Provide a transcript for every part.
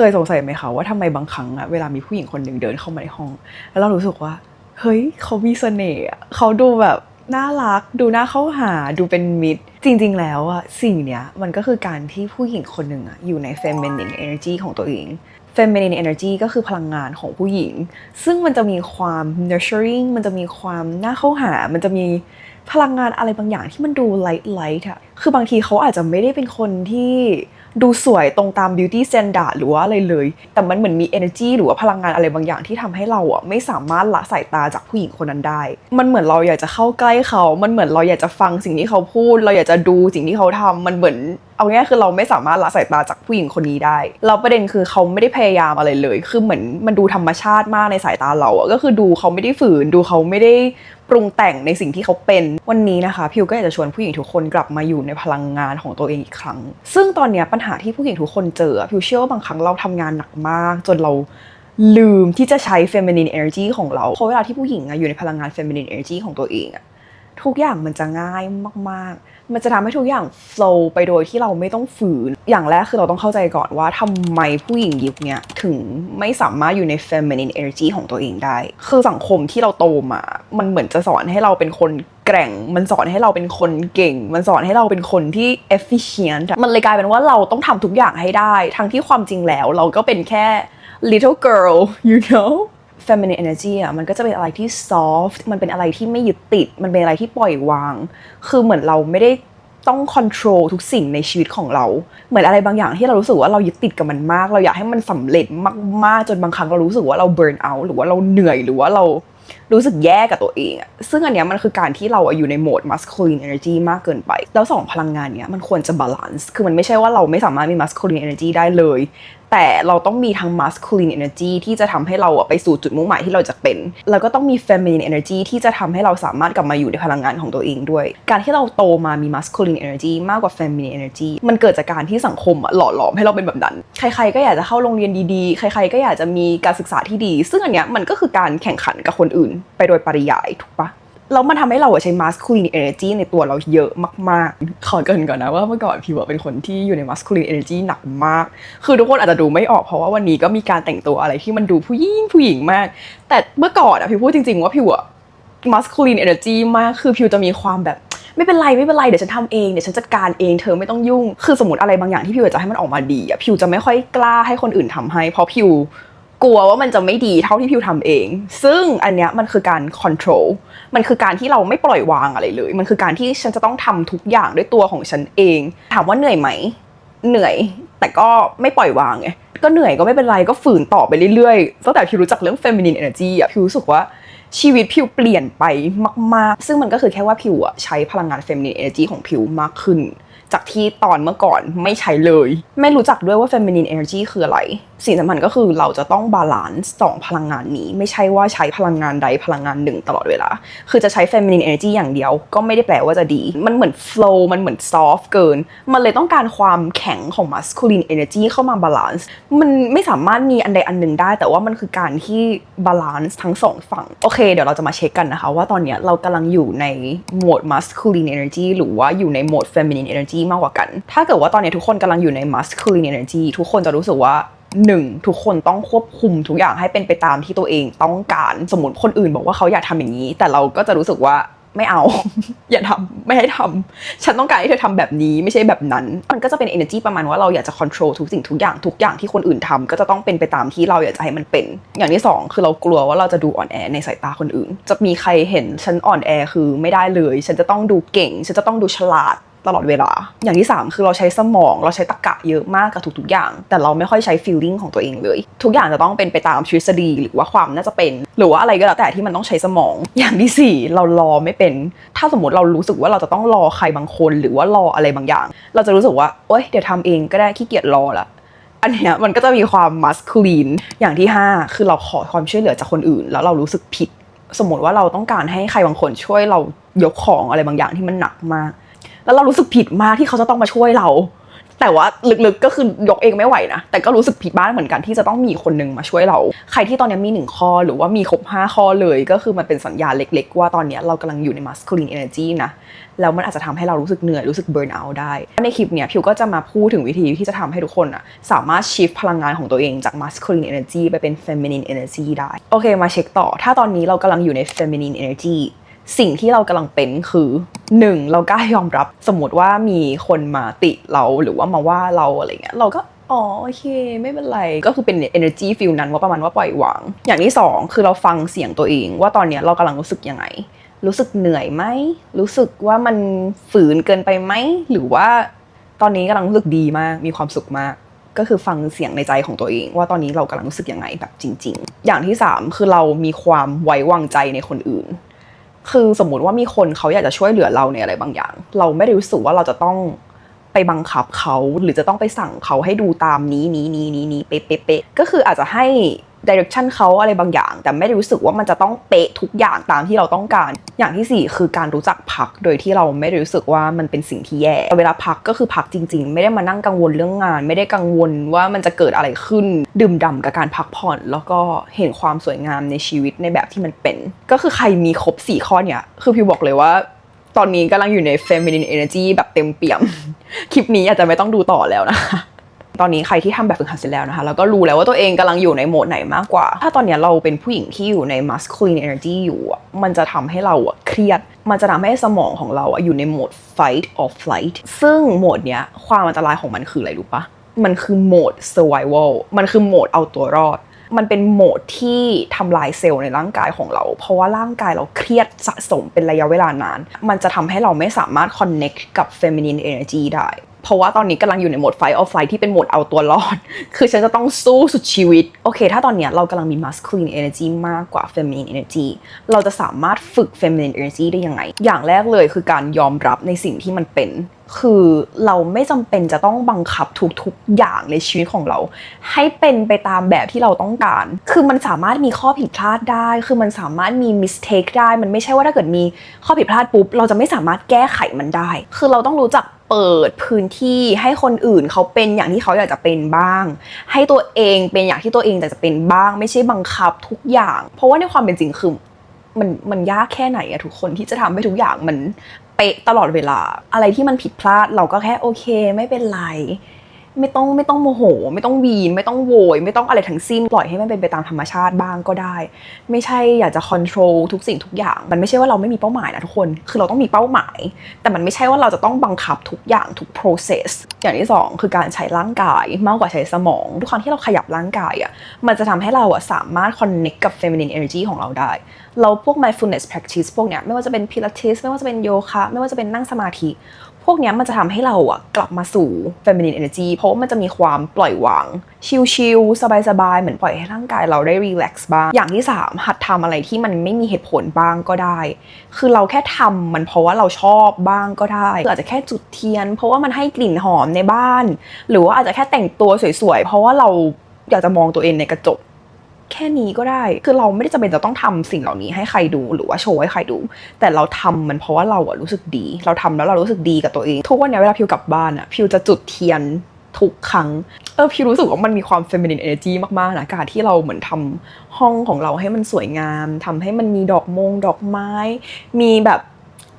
ยสงสัยไหมคะว่าทำไมบางครั้งอะเวลามีผู้หญิงคนหนึ่งเดินเข้ามาในห้องแล้วเรารู้สึกว่าเฮ้ยเขามีเสน่ห์เขาดูแบบน่ารักดูน่าเข้าหาดูเป็นมิตรจริงๆแล้วอะสิ่งเนี้ยมันก็คือการที่ผู้หญิงคนหนึ่งอะอยู่ใน feminine energy ของตัวเอง feminine energy ก็คือพลังงานของผู้หญิงซึ่งมันจะมีความ nurturing มันจะมีความน่าเข้าหามันจะมีพลังงานอะไรบางอย่างที่มันดู light อะคือบางทีเขาอาจจะไม่ได้เป็นคนที่ดูสวยตรงตาม beauty standard หรือว่าอะไรเลยแต่มันเหมือนมี energy หรือว่าพลังงานอะไรบางอย่างที่ทำให้เราอะไม่สามารถละสายตาจากผู้หญิงคนนั้นได้มันเหมือนเราอยากจะเข้าใกล้เขามันเหมือนเราอยากจะฟังสิ่งที่เขาพูดเราอยากจะดูสิ่งที่เขาทำมันเหมือนเอาง่ายๆคือเราไม่สามารถละสายตาจากผู้หญิงคนนี้ได้แล้วประเด็นคือเขาไม่ได้พยายามอะไรเลยคือเหมือนมันดูธรรมชาติมากในสายตาเราอะก็คือดูเขาไม่ได้ฝืนดูเขาไม่ได้ปรุงแต่งในสิ่งที่เขาเป็นวันนี้นะคะพิวก็อยากจะชวนผู้หญิงทุกคนกลับมาอยู่ในพลังงานของตัวเองอีกครั้งซึ่งตอนนี้ปัญหาที่ผู้หญิงทุกคนเจอพิวเชื่อว่าบางครั้งเราทำงานหนักมากจนเราลืมที่จะใช้ feminine energy ของเราเพราะเวลาที่ผู้หญิงอยู่ในพลังงาน feminine energy ของตัวเองทุกอย่างมันจะง่ายมากๆมันจะทำให้ทุกอย่าง flow ไปโดยที่เราไม่ต้องฝืนอย่างแรกคือเราต้องเข้าใจก่อนว่าทำไมผู้หญิงยุคนี้ถึงไม่สามารถอยู่ใน feminine energy ของตัวเองได้คือสังคมที่เราโตมามันเหมือนจะสอนให้เราเป็นคนแกร่งมันสอนให้เราเป็นคนเก่งมันสอนให้เราเป็นคนที่ efficient มันเลยกลายเป็นว่าเราต้องทำทุกอย่างให้ได้ทั้งที่ความจริงแล้วเราก็เป็นแค่ little girl you know feminine energy มันก็จะเป็นอะไรที่ soft มันเป็นอะไรที่ไม่ยึดติดมันเป็นอะไรที่ปล่อยวางคือเหมือนเราไม่ได้ต้อง control ทุกสิ่งในชีวิตของเราเหมือนอะไรบางอย่างที่เรารู้สึกว่าเรายึดติดกับมันมากเราอยากให้มันสำเร็จมากๆจนบางครั้งเรารู้สึกว่าเรา burn out หรือว่าเราเหนื่อยหรือว่าเรารู้สึกแย่กับตัวเองซึ่งอันเนี้ยมันคือการที่เราอยู่ในโหมด masculine energy มากเกินไปแล้วสองพลังงานเนี้ยมันควรจะ balance คือมันไม่ใช่ว่าเราไม่สามารถมี masculine energy ได้เลยแต่เราต้องมีทั้ง masculine energy ที่จะทำให้เราไปสู่จุดมุ่งหมายที่เราจะเป็นแล้วก็ต้องมี feminine energy ที่จะทำให้เราสามารถกลับมาอยู่ในพลังงานของตัวเองด้วยการที่เราโตมามี masculine energy มากกว่า feminine energy มันเกิดจากการที่สังคมหล่อหลอมให้เราเป็นแบบนั้นใครๆก็อยากจะเข้าโรงเรียนดีๆใครๆก็อยากจะมีการศึกษาที่ดีซึ่งอันเนี้ยมันก็คือการแข่งขันกับคนอื่นไปโดยปริยายถูกปะแล้วมันทำให้เราใช้ masculine energy ในตัวเราเยอะมากๆขอเกริ่นก่อนนะว่าเมื่อก่อนพิวเป็นคนที่อยู่ใน masculine energy หนักมากคือทุกคนอาจจะดูไม่ออกเพราะว่าวันนี้ก็มีการแต่งตัวอะไรที่มันดูผู้หญิงมากแต่เมื่อก่อนพิวพูดจริงๆว่าพิวmasculine energy มากคือพิวจะมีความแบบไม่เป็นไรเดี๋ยวฉันทำเองเดี๋ยวฉันจัดการเองเธอไม่ต้องยุ่งคือสมมติอะไรบางอย่างที่พิวจะให้มันออกมาดีพิวจะไม่ค่อยกล้าให้คนอื่นทำให้เพราะพิวกลัวว่ามันจะไม่ดีเท่าที่พิวทำเองซึ่งอันเนี้ยมันคือการ control มันคือการที่เราไม่ปล่อยวางอะไรเลยมันคือการที่ฉันจะต้องทำทุกอย่างด้วยตัวของฉันเองถามว่าเหนื่อยไหมเหนื่อยแต่ก็ไม่ปล่อยวางไงก็เหนื่อยก็ไม่เป็นไรก็ฝืนต่อไปเรื่อยๆตั้งแต่พิวรู้จักเรื่อง feminine energy พิวรู้สึกว่าชีวิตพิวเปลี่ยนไปมากๆซึ่งมันก็คือแค่ว่าพิวใช้พลังงาน feminine energy ของพิวมากขึ้นจากที่ตอนเมื่อก่อนไม่ใช้เลยไม่รู้จักด้วยว่า feminine energy คืออะไรสิ่งสำคัญก็คือเราจะต้องบาลานซ์สองพลังงานนี้ไม่ใช่ว่าใช้พลังงานใดพลังงานหนึ่งตลอดเวลาคือจะใช้ feminine energy อย่างเดียวก็ไม่ได้แปลว่าจะดีมันเหมือน flow มันเหมือน soft เกินมันเลยต้องการความแข็งของ masculine energy เข้ามาบาลานซ์มันไม่สามารถมีอันใดอันหนึ่งได้แต่ว่ามันคือการที่บาลานซ์ทั้งสองฝั่งโอเคเดี๋ยวเราจะมาเช็คกันนะคะว่าตอนนี้เรากำลังอยู่ในโหมด masculine energy หรือว่าอยู่ในโหมด feminine energy มากกว่ากันถ้าเกิดว่าตอนนี้ทุกคนกำลังอยู่ใน masculine energy ทุกคนจะรู้สึกว่า1ทุกคนต้องควบคุมทุกอย่างให้เป็นไปตามที่ตัวเองต้องการสมมติคนอื่นบอกว่าเขาอยากทำอย่างนี้แต่เราก็จะรู้สึกว่าไม่เอา อย่าทำไม่ให้ทำฉันต้องการให้เธอทำแบบนี้ไม่ใช่แบบนั้นมันก็จะเป็น energy ประมาณว่าเราอยากจะ control ทุกสิ่งทุกอย่างที่คนอื่นทำก็จะต้องเป็นไปตามที่เราอยากจะให้มันเป็นอย่างที่2คือเรากลัวว่าเราจะดูอ่อนแอในสายตาคนอื่นจะมีใครเห็นฉันอ่อนแอคือไม่ได้เลยฉันจะต้องดูเก่งฉันจะต้องดูฉลาดตลอดเวลาอย่างที่3คือเราใช้สมองเราใช้ตรรกะเยอะมากกับทุกๆอย่างแต่เราไม่ค่อยใช้ feeling ของตัวเองเลยทุกอย่างจะต้องเป็นไปตามทฤษฎีหรือว่าความน่าจะเป็นหรือว่าอะไรก็แล้วแต่ที่มันต้องใช้สมองอย่างที่4เรารอไม่เป็นถ้าสมมติเรารู้สึกว่าเราจะต้องรอใครบางคนหรือว่ารออะไรบางอย่างเราจะรู้สึกว่าโอ๊ยเดี๋ยวทำเองก็ได้ขี้เกียจรอละอันเนี้ยมันก็จะมีความ masculine อย่างที่5คือเราขอความช่วยเหลือจากคนอื่นแล้วเรารู้สึกผิดสมมติว่าเราต้องการให้ใครบางคนช่วยเรายกของอะไรบางอย่างที่มันหนักมากแล้วเรารู้สึกผิดมากที่เขาจะต้องมาช่วยเรา แต่ว่าลึกๆก็คือยกเองไม่ไหวนะแต่ก็รู้สึกผิดบ้างเหมือนกันที่จะต้องมีคนนึงมาช่วยเราใครที่ตอนนี้มี1ข้อหรือว่ามีครบ5ข้อเลยก็คือมันเป็นสัญญาณเล็กๆว่าตอนนี้เรากำลังอยู่ใน masculine energy นะแล้วมันอาจจะทำให้เรารู้สึกเหนื่อยรู้สึก burn out ได้ในคลิปเนี้ยพิวก็จะมาพูดถึงวิธีที่จะทำให้ทุกคนอ่ะสามารถ shift พลังงานของตัวเองจาก masculine energy ไปเป็น feminine energy ได้โอเคมาเช็คต่อถ้าตอนนี้เรากำลังอยู่ใน feminine energyสิ่งที่เรากำลังเป็นคือ 1. เรากล้ายอมรับสมมติว่ามีคนมาติเราหรือว่ามาว่าเราอะไรเงี้ยเราก็อ๋อโอเคไม่เป็นไรก็คือเป็น energy feel นั้นว่าประมาณว่าปล่อยวางอย่างที่2คือเราฟังเสียงตัวเองว่าตอนนี้เรากำลังรู้สึกยังไงรู้สึกเหนื่อยไหมรู้สึกว่ามันฝืนเกินไปไหมหรือว่าตอนนี้กำลังรู้สึกดีมากมีความสุขมากก็คือฟังเสียงในใจของตัวเองว่าตอนนี้เรากำลังรู้สึกยังไงแบบจริงๆอย่างที่3คือเรามีความไว้วางใจในคนอื่นคือสมมุติว่ามีคนเขาอยากจะช่วยเหลือเราในอะไรบางอย่างเราไม่ได้รู้สึกว่าเราจะต้องไปบังคับเขาหรือจะต้องไปสั่งเขาให้ดูตามนี้เป๊ะก็คืออาจจะให้ direction เขาอะไรบางอย่างแต่ไม่ได้รู้สึกว่ามันจะต้องเป๊ะทุกอย่างตามที่เราต้องการอย่างที่4คือการรู้จักพักโดยที่เราไม่ได้รู้สึกว่ามันเป็นสิ่งที่แย่เวลาพักก็คือพักจริงๆไม่ได้มานั่งกังวลเรื่องงานไม่ได้กังวลว่ามันจะเกิดอะไรขึ้นดื่มด่ำกับการพักผ่อนแล้วก็เห็นความสวยงามในชีวิตในแบบที่มันเป็นก็คือใครมีครบ4ข้อเนี่ยคือพิวบอกเลยว่าตอนนี้กำลังอยู่ใน feminine energy แบบเต็มเปี่ยมคลิปนี้อาจจะไม่ต้องดูต่อแล้วนะตอนนี้ใครที่ทำแบบฝึกหัดเสร็จแล้วนะคะแล้วก็รู้แล้วว่าตัวเองกำลังอยู่ในโหมดไหนมากกว่าถ้าตอนนี้เราเป็นผู้หญิงที่อยู่ใน masculine energy อยู่มันจะทำให้เราเครียดมันจะทำให้สมองของเราอยู่ในโหมด fight or flight ซึ่งโหมดเนี้ยความอันตรายของมันคืออะไรรู้ปะมันคือโหมด survival มันคือโหมดเอาตัวรอดมันเป็นโหมดที่ทำลายเซลล์ในร่างกายของเราเพราะว่าร่างกายเราเครียดสะสมเป็นระยะเวลานานมันจะทำให้เราไม่สามารถ connect กับ feminine energy ได้เพราะว่าตอนนี้กำลังอยู่ในโหมด fight or flight ที่เป็นโหมดเอาตัวรอดคือฉันจะต้องสู้สุดชีวิตโอเคถ้าตอนนี้เรากำลังมี masculine energy มากกว่า feminine energy เราจะสามารถฝึก feminine energy ได้ยังไงอย่างแรกเลยคือการยอมรับในสิ่งที่มันเป็นคือเราไม่จำเป็นจะต้องบังคับทุกๆอย่างในชีวิตของเราให้เป็นไปตามแบบที่เราต้องการคือมันสามารถมีข้อผิดพลาดได้คือมันสามารถมี mistake ได้มันไม่ใช่ว่าถ้าเกิดมีข้อผิดพลาดปุ๊บเราจะไม่สามารถแก้ไขมันได้คือเราต้องรู้จักเปิดพื้นที่ให้คนอื่นเขาเป็นอย่างที่เขาอยากจะเป็นบ้างให้ตัวเองเป็นอย่างที่ตัวเองอยากจะเป็นบ้างไม่ใช่บังคับทุกอย่างเพราะว่าในความเป็นจริงคือมันยากแค่ไหนอะทุกคนที่จะทำให้ทุกอย่างมันเป๊ะตลอดเวลาอะไรที่มันผิดพลาดเราก็แค่โอเคไม่เป็นไรไม่ต้องโมโหไม่ต้องวีนไม่ต้องโวยไม่ต้องอะไรทั้งสิ้นปล่อยให้มันเป็นไปตามธรรมชาติบ้างก็ได้ไม่ใช่อยากจะคอนโทรลทุกสิ่งทุกอย่างมันไม่ใช่ว่าเราไม่มีเป้าหมายนะทุกคนคือเราต้องมีเป้าหมายแต่มันไม่ใช่ว่าเราจะต้องบังคับทุกอย่างทุก process อย่างที่2คือการใช้ร่างกายมากกว่าใช้สมองทุกครั้งที่เราขยับร่างกายมันจะทำให้เราสามารถ connect กับ feminine energy ของเราได้เราพวก mindfulness practice พวกเนี้ยไม่ว่าจะเป็น pilates ไม่ว่าจะเป็นโยคะไม่ว่าจะเป็นนั่งสมาธิพวกนี้มันจะทำให้เรากลับมาสู่ feminine energy เพราะว่ามันจะมีความปล่อยวางชิลๆสบายๆเหมือนปล่อยให้ร่างกายเราได้ relax บ้างอย่างที่3หัดทำอะไรที่มันไม่มีเหตุผลบ้างก็ได้คือเราแค่ทำมันเพราะว่าเราชอบบ้างก็ได้อาจจะแค่จุดเทียนเพราะว่ามันให้กลิ่นหอมในบ้านหรือว่าอาจจะแค่แต่งตัวสวยๆเพราะว่าเราอยากจะมองตัวเองในกระจกแค่นี้ก็ได้คือเราไม่ได้จำเป็นจะต้องทำสิ่งเหล่านี้ให้ใครดูหรือว่าโชว์ให้ใครดูแต่เราทำมันเพราะว่าเรารู้สึกดีเราทำแล้วเรารู้สึกดีกับตัวเองทุกวันนี้เวลาพิวกลับบ้านพิวจะจุดเทียนทุกครั้งพิวรู้สึกว่ามันมีความ feminine energy มากๆนะการที่เราเหมือนทำห้องของเราให้มันสวยงามทำให้มันมีดอกไม้มีแบบ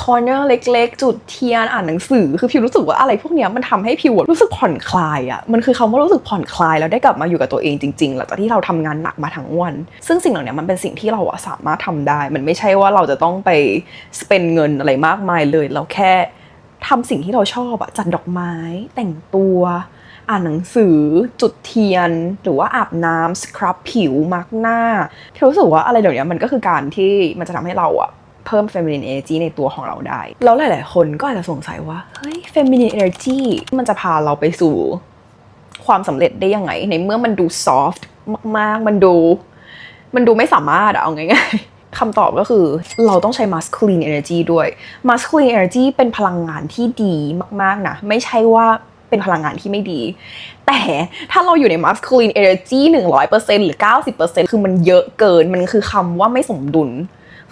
คอร์เนอร์เล็กๆจุดเทียนอ่านหนังสือคือพิวรู้สึกว่าอะไรพวกนี้มันทำให้พิวรู้สึกผ่อนคลายมันคือคำว่ารู้สึกผ่อนคลายแล้วได้กลับมาอยู่กับตัวเองจริงๆหลังจากที่เราทำงานหนักมาทั้งวันซึ่งสิ่งเหล่านี้มันเป็นสิ่งที่เราสามารถทำได้มันไม่ใช่ว่าเราจะต้องไป spend เงินอะไรมากมายเลยเราแค่ทำสิ่งที่เราชอบจัดดอกไม้แต่งตัวอ่านหนังสือจุดเทียนหรือว่าอาบน้ำสครับผิวมาร์กหน้าพิวรู้สึกว่าอะไรเหล่านี้มันก็คือการที่มันจะทำให้เราเพิ่ม feminine energy ในตัวของเราได้แล้วหลายๆคนก็อาจจะสงสัยว่าเฮ้ย feminine energy มันจะพาเราไปสู่ความสำเร็จได้ยังไงในเมื่อมันดู soft มากๆมันดูไม่สามารถเอาง่ายๆคำตอบก็คือเราต้องใช้ masculine energy ด้วย masculine energy เป็นพลังงานที่ดีมากๆนะไม่ใช่ว่าเป็นพลังงานที่ไม่ดีแต่ถ้าเราอยู่ใน masculine energy 100% หรือ 90% คือมันเยอะเกินมันคือคำว่าไม่สมดุล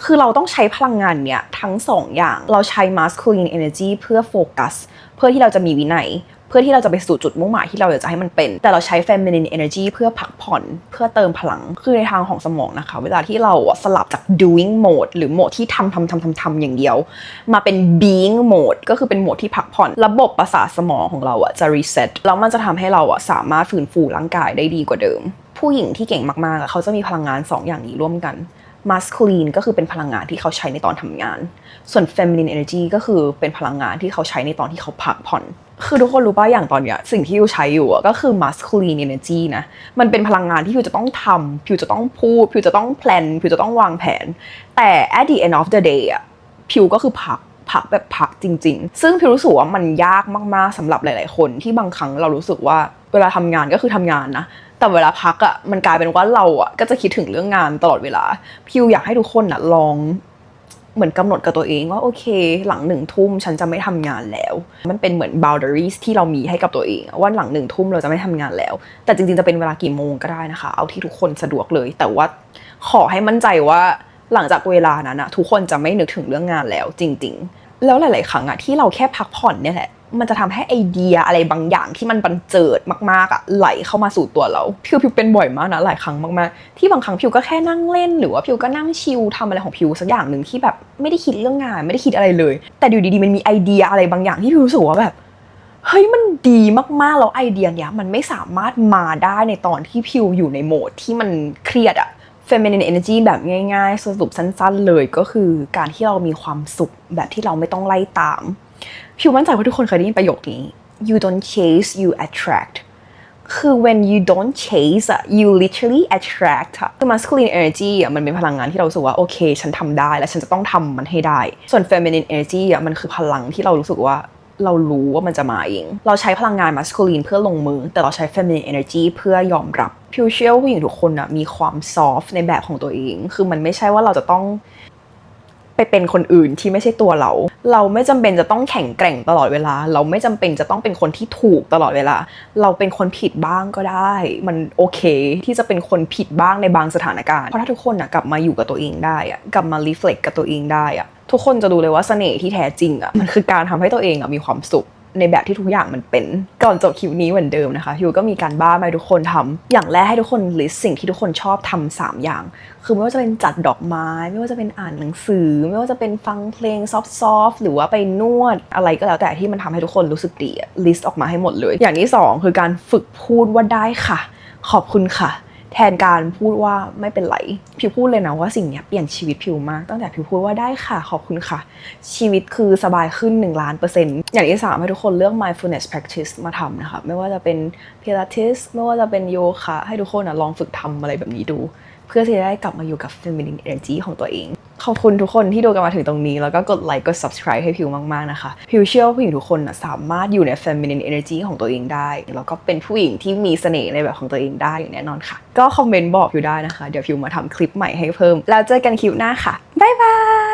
คือเราต้องใช้พลังงานเนี่ยทั้ง2 อย่างเราใช้ masculine energy เพื่อโฟกัสเพื่อที่เราจะมีวินัย เพื่อที่เราจะไปสู่จุดมุ่งหมายที่เราอยากจะให้มันเป็นแต่เราใช้ feminine energy เพื่อพักผ่อนเพื่อเติมพลังคือในทางของสมองนะคะเวลาที่เราสลับจาก doing mode หรือโหมดที่ทำอย่างเดียวมาเป็น being mode ก็คือเป็นโหมดที่พักผ่อนระบบประสาทสมองของเราจะ reset แล้วมันจะทำให้เราสามารถฟื้นฟูร่างกายได้ดีกว่าเดิมผู้หญิงที่เก่งมากๆเขาจะมีพลังงาน2 อย่างนี้ร่วมกัน masculine ก็คือเป็นพลังงานที่เขาใช้ในตอนทำงานส่วน feminine energy ก็คือเป็นพลังงานที่เขาใช้ในตอนที่เขาพักผ่อนคือทุกคนรู้ป่ะอย่างตอนเนี้ยสิ่งที่พิวใช้อยู่ก็คือ masculine energy นะมันเป็นพลังงานที่พิวจะต้องทำพิวจะต้องพูดพิวจะต้องแพลนพิวจะต้องวางแผนแต่ at the end of the day พิวก็คือพักแบบพักจริงๆซึ่งพิวรู้สึกว่ามันยากมากๆสำหรับหลายๆคนที่บางครั้งเรารู้สึกว่าเวลาทำงานก็คือทำงานนะแต่เวลาพักมันกลายเป็นว่าเราก็จะคิดถึงเรื่องงานตลอดเวลาพิวอยากให้ทุกคนลองเหมือนกำหนดกับตัวเองว่าโอเคหลัง1 ทุ่มฉันจะไม่ทำงานแล้วมันเป็นเหมือน boundaries ที่เรามีให้กับตัวเองว่าหลัง1 ทุ่มเราจะไม่ทำงานแล้วแต่จริงๆจะเป็นเวลากี่โมงก็ได้นะคะเอาที่ทุกคนสะดวกเลยแต่ว่าขอให้มั่นใจว่าหลังจากเวลานั้นทุกคนจะไม่นึกถึงเรื่องงานแล้วจริงๆแล้วหลายๆครั้งที่เราแค่พักผ่อนเนี่ยแหละมันจะทำให้ไอเดียอะไรบางอย่างที่มันบันเจิดมากๆไหลเข้ามาสู่ตัวเราพิวเป็นบ่อยมากนะหลายครั้งมากๆที่บางครั้งพิวก็แค่นั่งเล่นหรือว่าพิวก็นั่งชิลทำอะไรของพิวสักอย่างหนึ่งที่แบบไม่ได้คิดเรื่องงานไม่ได้คิดอะไรเลยแต่อยู่ดีๆมันมีไอเดียอะไรบางอย่างที่พิวรู้สึกว่าแบบเฮ้ยมันดีมากๆแล้วไอเดียเนี้ยมันไม่สามารถมาได้ในตอนที่พิวอยู่ในโหมดที่มันเครียดfeminine energy แบบง่ายๆสรุปสั้นๆเลยก็คือการที่เรามีความสุขแบบที่เราไม่ต้องไล่ตามพิวมั่นใจว่าทุกคนเคยได้ยินประโยคนี้ you don't chase you attract คือ when you don't chase you literally attract คือ masculine energy มันเป็นพลังงานที่เรารู้สึกว่าโอเคฉันทำได้และฉันจะต้องทำมันให้ได้ส่วน feminine energy มันคือพลังที่เรารู้สึกว่าเรารู้ว่ามันจะมาเองเราใช้พลังงาน masculine เพื่อลงมือแต่เราใช้ feminine energy เพื่อยอมรับพิวเชื่อว่าผู้หญิงทุกคนมีความ soft ในแบบของตัวเองคือมันไม่ใช่ว่าเราจะต้องไปเป็นคนอื่นที่ไม่ใช่ตัวเราไม่จำเป็นจะต้องแข็งแกร่งตลอดเวลาเราไม่จำเป็นจะต้องเป็นคนที่ถูกตลอดเวลาเราเป็นคนผิดบ้างก็ได้มันโอเคที่จะเป็นคนผิดบ้างในบางสถานการณ์เพราะถ้าทุกคนกลับมาอยู่กับตัวเองได้กลับมา reflect กับตัวเองได้ทุกคนจะดูเลยว่าเสน่ห์ที่แท้จริงมันคือการทำให้ตัวเองมีความสุขในแบบที่ทุกอย่างมันเป็นก่อนจบคลิปนี้เหมือนเดิมนะคะพิวก็มีการบ้านให้ทุกคนทำอย่างแรกให้ทุกคน list สิ่งที่ทุกคนชอบทำ3 อย่างคือไม่ว่าจะเป็นจัดดอกไม้ไม่ว่าจะเป็นอ่านหนังสือไม่ว่าจะเป็นฟังเพลงซอฟต์หรือว่าไปนวดอะไรก็แล้วแต่ที่มันทำให้ทุกคนรู้สึกดีlist ออกมาให้หมดเลยอย่างที่2คือการฝึกพูดว่าได้ค่ะขอบคุณค่ะแทนการพูดว่าไม่เป็นไรพิวพูดเลยนะว่าสิ่งนี้เปลี่ยนชีวิตพิวมากตั้งแต่พิวพูดว่าได้ค่ะขอบคุณค่ะชีวิตคือสบายขึ้น1,000,000%อย่างที่3ให้ทุกคนเลือก mindfulness practice มาทำนะคะไม่ว่าจะเป็น pilates ไม่ว่าจะเป็นโยคะให้ทุกคนลองฝึกทำอะไรแบบนี้ดูเพื่อที่จะได้กลับมาอยู่กับ feminine energy ของตัวเองขอบคุณทุกคนที่ดูกันมาถึงตรงนี้แล้วก็กดไลค์กด subscribe ให้พิวมากๆนะคะพิวเชื่อว่าผู้หญิงทุกคนสามารถอยู่ใน feminine energy ของตัวเองได้แล้วก็เป็นผู้หญิงที่มีเสน่ห์ในแบบของตัวเองได้อย่างแน่นอนค่ะก็คอมเมนต์บอกพิวได้นะคะเดี๋ยวพิวมาทำคลิปใหม่ให้เพิ่มแล้วเจอกันคลิปหน้าค่ะบ๊ายบาย